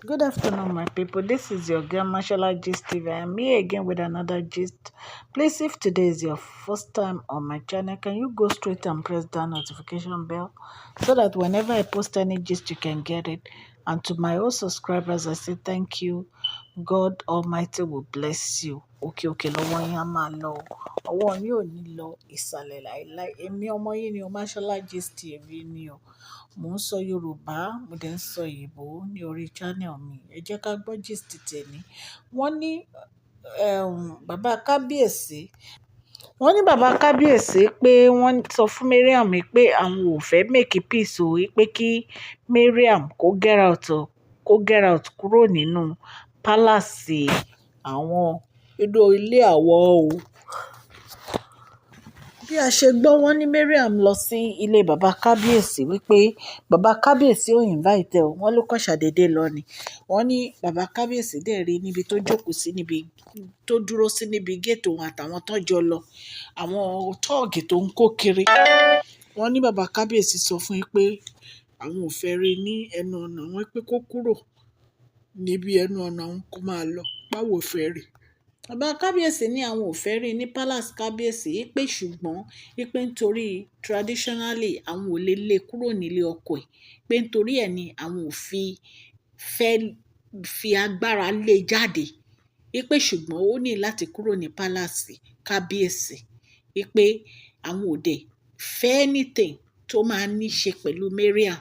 Good afternoon, my people. This is your girl Mashallah Gist TV. I am here again with another gist. Please, if today is your first time on my channel, can you go straight and press that notification bell so that whenever I post any gist, you can get it. And to my old subscribers, I say thank you. God Almighty will bless you. Okay, lọ́wọ́ yín á máa lọ o. Ọwọ́ yín ò ní lọ ìsàlẹ̀ láìláì. Èmi ọmọ yín ni o, Mashallah Gist TV ni o. Mò ń sọ Yorùbá, mo dẹ̀ ń sọ Ìgbò ní orí channel mi. Ẹ jẹ́ ká gbọ́ gist tèmi. Wọ́n ní bàbá Kábíyèsí. Wọ́n ní bàbá Kábíyèsí pé wọ́n sọ fún Mariam pé àwọn ò fẹ́ make peace o, pé kí Mariam kó get out kúrò nínú palace àwọn inú ilé àwọn o. Bí a ṣe gbọ́, wọ́n ní Mariam lọ sí ilé bàbá Kábíyèsí wípé bàbá Kábíyèsí ò invite ẹ̀ o, wọ́n ló kàn ṣàdédé lọ ni. Wọ́n ní bàbá Kábíyèsí dẹ̀ rí níbi tó jókòó sí, níbi tó dúró sí níbi géètì òun àtàwọn tó jọ lọ, àwọn tọ́ọ̀gì tó ń kó kiri. Wọ́n ní bàbá Kábíyèsí sọ fún yín pé àwọn ò fẹ́ rí ní ẹnu ọ̀nà wọn, pé kó kúrò níbi ẹnu ọ̀nà wọn kó máa lọ, báwo fẹ́ rí. Bàbá Kábíyèsí ní àwọn ò fẹ́ rí ní palace Kábíyèsí, pé ṣùgbọ́n pé nítorí traditionally àwọn ò lè lé kúrò nílé ọkọ ẹ̀, pé nítorí ẹ̀ ni àwọn ò fẹ́ fi agbára lé jáde, pé ṣùgbọ́n ó ní láti kúrò ní palace Kábíyèsí, pé àwọn ò dẹ̀ fẹ́ anything tó máa ní ṣe pẹ̀lú Mariam,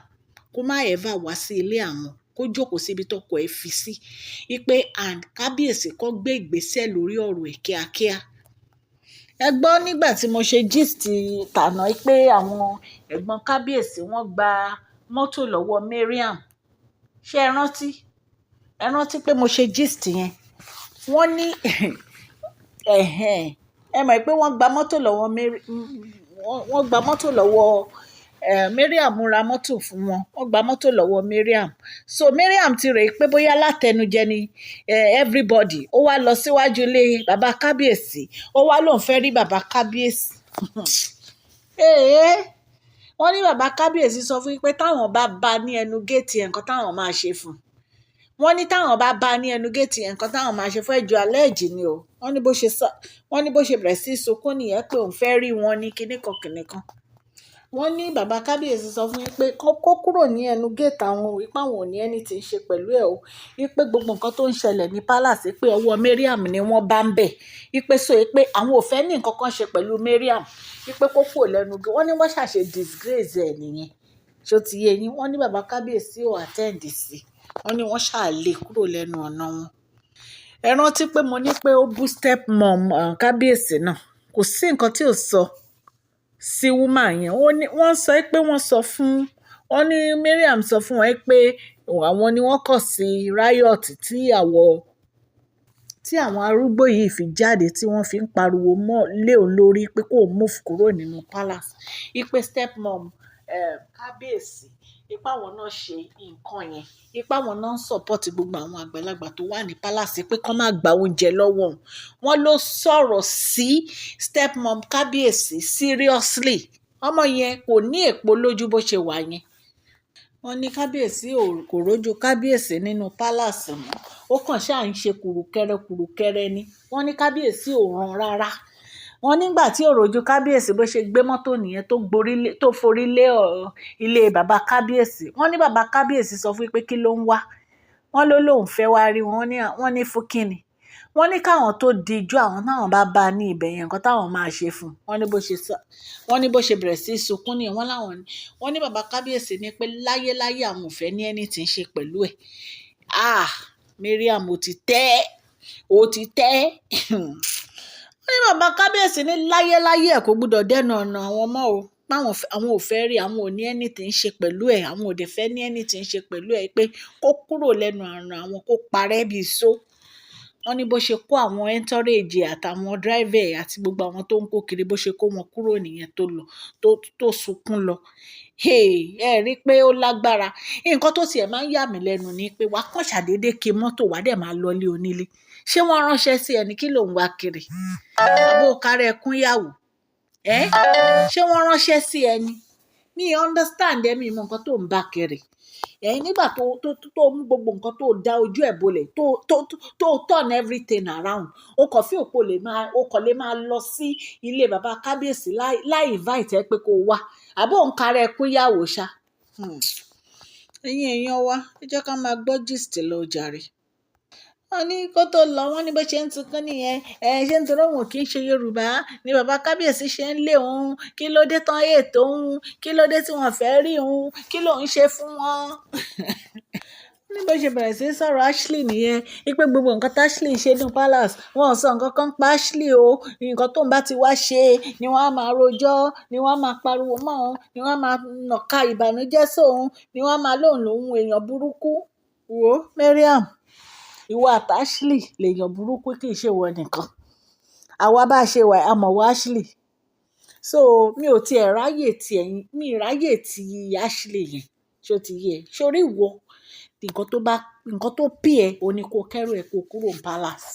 kó má ever wá sí ilé àwọn, kó jókòó síbi tọkọ ẹ̀ fi sí, pé and Kábíyèsí kó gbé ìgbésẹ̀ lórí ọ̀rọ̀ ẹ̀ kíákíá. Ẹ gbọ́ nígbà tí mo ṣe gist tàná pé àwọn ẹ̀gbọ́n Kábíyèsí wọ́n gba mọ́tò lọ́wọ́ Mariam. Ṣé ẹ rántí pé mo ṣe gist yẹn? Wọ́n ní ẹ mọ̀ pé wọ́n gba mọ́tò lọ́wọ́ Mariam ra mọ́tò fún wọn. Wọ́n gba mọ́tò lọ́wọ́ Mariam. So Mariam ti rè pé bóyá látẹnujẹ ni everybody. Ó wá lọ síwájú ilé bàbá Kábíyèsí. Ó wá lóun fẹ́ rí bàbá Kábíyèsí. Wọ́n ní bàbá Kábíyèsí sọ fún yín pé táwọn bá ní ẹnu géètì ẹ̀ nǹkan táwọn máa ṣe fún un. Wọ́n ní táwọn bá ní ẹnu géètì ẹ̀ nǹkan táwọn máa ṣe fún ẹjọ́ alẹ́ẹ̀jì ni o. Wọ́n ní bó ṣe bẹ̀rẹ̀ sí sunkún nìyẹn pé òun fẹ́ rí wọn ní kinníkan. Wọ́n ní bàbá Kábíyèsí sọ fún yín pé kó kúrò ní ẹnu géètì àwọn o, ipá wọn ò ní ẹni tí ń ṣe pẹ̀lú ẹ̀ o, pé gbogbo nǹkan tó ń ṣẹlẹ̀ ní palace pé ọwọ́ Mariam ni wọ́n bá ń bẹ̀, pé pé àwọn ò fẹ́ ní nǹkan kan ṣe pẹ̀lú Mariam, pé kó kúrò lẹ́nu géètì. Wọ́n ní wọ́n ṣàṣe disgrace ẹ̀ nìyẹn. Ṣó ti yé yín? Wọ́n ní bàbá Kábíyèsí ò attend sí. Wọ́n ní wọ́n ṣàlè kúrò lẹ́nu ọ̀nà wọn. Ẹ rántí pé mo ní pé ó bú step mom Kábíyèsí náà. Kò sí nǹkan tí ò sọ sí woman yẹn. Wọ́n sọ pé wọ́n ní Mariam sọ fún wọn pé àwọn ni wọ́n kọ̀ sí riot tí àwọn arúgbó yìí fi jáde, tí wọ́n fi ń pariwo lé òun lórí pé kó move kúrò nínú palace. Pé step mom Kábíyèsí, ipá wọn náà ṣe nǹkan yẹn, ipá wọn náà ń support gbogbo àwọn àgbàlagbà tó wà ní palace pé kán má gba oúnjẹ lọ́wọ́ wọn. Wọ́n ló sọ̀rọ̀ sí stepmom Kábíyèsí seriously. Ọmọ yẹn kò ní èpo lójú bó ṣe wà yẹn. Wọ́n ní Kábíyèsí kò rójú Kábíyèsí nínú palace mọ́. Ó kàn ṣáà ń ṣe kùrùkẹrẹ ni. Wọ́n ní Kábíyèsí ò ràn rárá. Wọ́n nígbà tí òròjú Kábíyèsí bó ṣe gbé mọ́tò nìyẹn tó forí lé ilé bàbá Kábíyèsí. Wọ́n ní bàbá Kábíyèsí sọ fún pé kí ló ń wá. Wọ́n lóun fẹ́ wá rí wọn. Wọ́n ní fún kíni. Wọ́n ní káwọn tó dijú àwọn táwọn bá ní ibẹ̀ yẹn nǹkan táwọn máa ṣe fún un. Wọ́n ní bó ṣe bẹ̀rẹ̀ sí sunkún nìyẹn. Wọ́n ní bàbá Kábíyèsí ní pé láyéláyé àwọn ò fẹ́ ní ẹni tí ń ṣe pẹ̀lú ẹ̀. Mariam ó ti tẹ́. Wọ́n ní bàbá Kábíyèsí ní láyéláyé ẹ̀ kò gbúdọ̀ dẹ́nu ọ̀nà àwọn ọmọ o, àwọn ò fẹ́ rí, àwọn ò ní ẹni tí ń ṣe pẹ̀lú ẹ̀, àwọn ò dẹ̀ fẹ́ ní ẹni tí ń ṣe pẹ̀lú ẹ̀, pé kó kúrò lẹ́nu ọ̀nà àwọn, kó parẹ́ bí iṣó. Wọ́n ní bó ṣe kó àwọn entourage àtàwọn driver àti gbogbo àwọn tó ń kó kiri, bó ṣe kó wọn kúrò nìyẹn tó sunkún lọ. Ẹ rí pé ó lágbára. Nǹkan tó tiẹ̀ máa ń yà mí lẹ́nu ni pé wàá kàn ṣàdédé kí mọ́tò wá dẹ̀ máa lọlé onílé. Ṣé wọ́n ránṣẹ́ sí ẹni kí ló ń wá kiri? Àbó kárẹ́ ẹkún yàwó. Ṣé wọ́n ránṣẹ́ sí ẹni? Mi understand mi mọ nǹkan tó ń bá kiri. nígbà tó mú gbogbo nǹkan tó da ojú ẹ̀ bolẹ̀ tó turn everything around o kàn fí òpó o kàn lè máa lọ sí ilé bàbá kábíyèsí láì invite ẹ pé kó wá àbó ń karẹ̀ kú yàwó ṣá. Ẹ̀yin èèyàn wa ẹ jẹ́ ká máa gbọ́ gist lọ jàre. Wọ́n ní kó tó lọ wọ́n ní bó ṣe ń tuntun nìyẹn ṣé nítorí òun kì í ṣe Yorùbá ni bàbá kábíyèsí ṣe ń lé òun kí ló dé tán ètò òun kí ló dé tí wọ́n fẹ́ rí òun kí ló ń ṣe fún wọn. Ní bó ṣe bẹ̀rẹ̀ sí sọ̀rọ̀ Ashley nìyẹn wípé gbogbo nǹkan tí Ashley ṣe ní palace wọn ò sọ nǹkan kan pa Ashley o nǹkan tó ń bá ti wá ṣe ni wọ́n á máa rojọ́ ni wọ́n á máa pariwo mọ́ òun ni wọ́n á máa nàka ìbànújẹ́ sóun ni wọ́n á máa lóun èèyàn burúkú. Wo Mariam ìwọ àti Ashley lèèyàn burúkú kì í ṣe ìwọ nìkan àwa bá ṣe wà á mọ̀ wá Ashley so mi ò tiẹ̀ ráyè ti ẹ̀yìn mi ráyè ti Ashley yẹn ṣó ti yẹ sórí ìwọ nǹkan tó pè ẹ́ o ní kó kẹ́rù ẹ̀ kó kúrò ní palace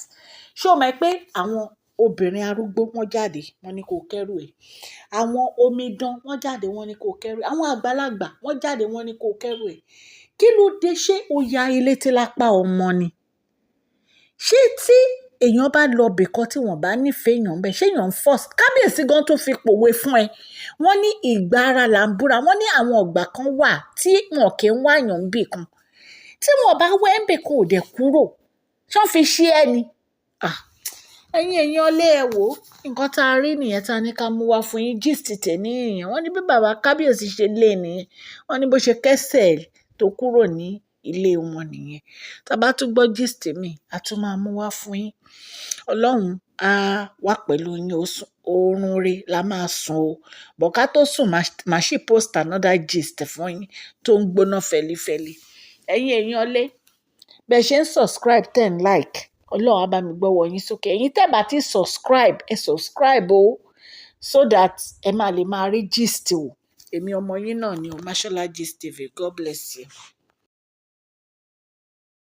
ṣó mọ̀ pé àwọn obìnrin arúgbó wọ́n jáde wọ́n ní kó kẹ́rù ẹ̀ àwọn omidan wọ́n jáde wọ́n ní kó kẹ́rù ẹ̀ àwọn àgbàlagbà wọ́n jáde wọ́n ní kó kẹ́rù ẹ̀ kí ló dé ṣé o ya ilé tí lápá ọmọ ni ṣé tí èèyàn bá lọ bìkan tí wọ́n bá nífẹ̀ẹ́ èèyàn bẹ́ẹ̀ ṣé èèyàn ń force kábíyèsí gan tó fi pòwe fún ẹ wọ́n ní ìgbà ara là ń búra wọ́n ní àwọn ọ̀gbà kan wà tí wọn kì í wáyàn bì kan tí wọn bá wẹ́ ń bè kan ò dẹ̀ kúrò ṣán fi ṣe ẹ ni. Ẹ̀yin èèyàn lé ẹ wò nǹkan tá a rí nìyẹn tá a ní ká mú wá fún yín gist tèmi nìyẹn wọ́n ní bí bàbá kábíyèsí ṣe lé nìyẹn wọ́n ní bó ṣe kẹ́sẹ̀ tó kúrò ní ilé wọn nìyẹn tá a bá tún gbọ́ gist mi a tún máa mú wá fún yín ọlọ́run á wà pẹ̀lú yín oorun re la máa sùn o bọ̀ ká tó sùn máa ṣì post another gist fún yín tó ń gbóná fẹlifẹli ẹ̀yin èèyàn lé bẹ́ẹ̀ ṣe ń subscribe ten like ọlọ́run á bá mi gbọ́wọ́ yín sókè ẹ̀yin tẹ́ bá ti subscribe ẹ subscribe o so that ẹ máa lè máa rí gist o èmi ọmọ yín náà ni o Mashola Gist TV God bless you.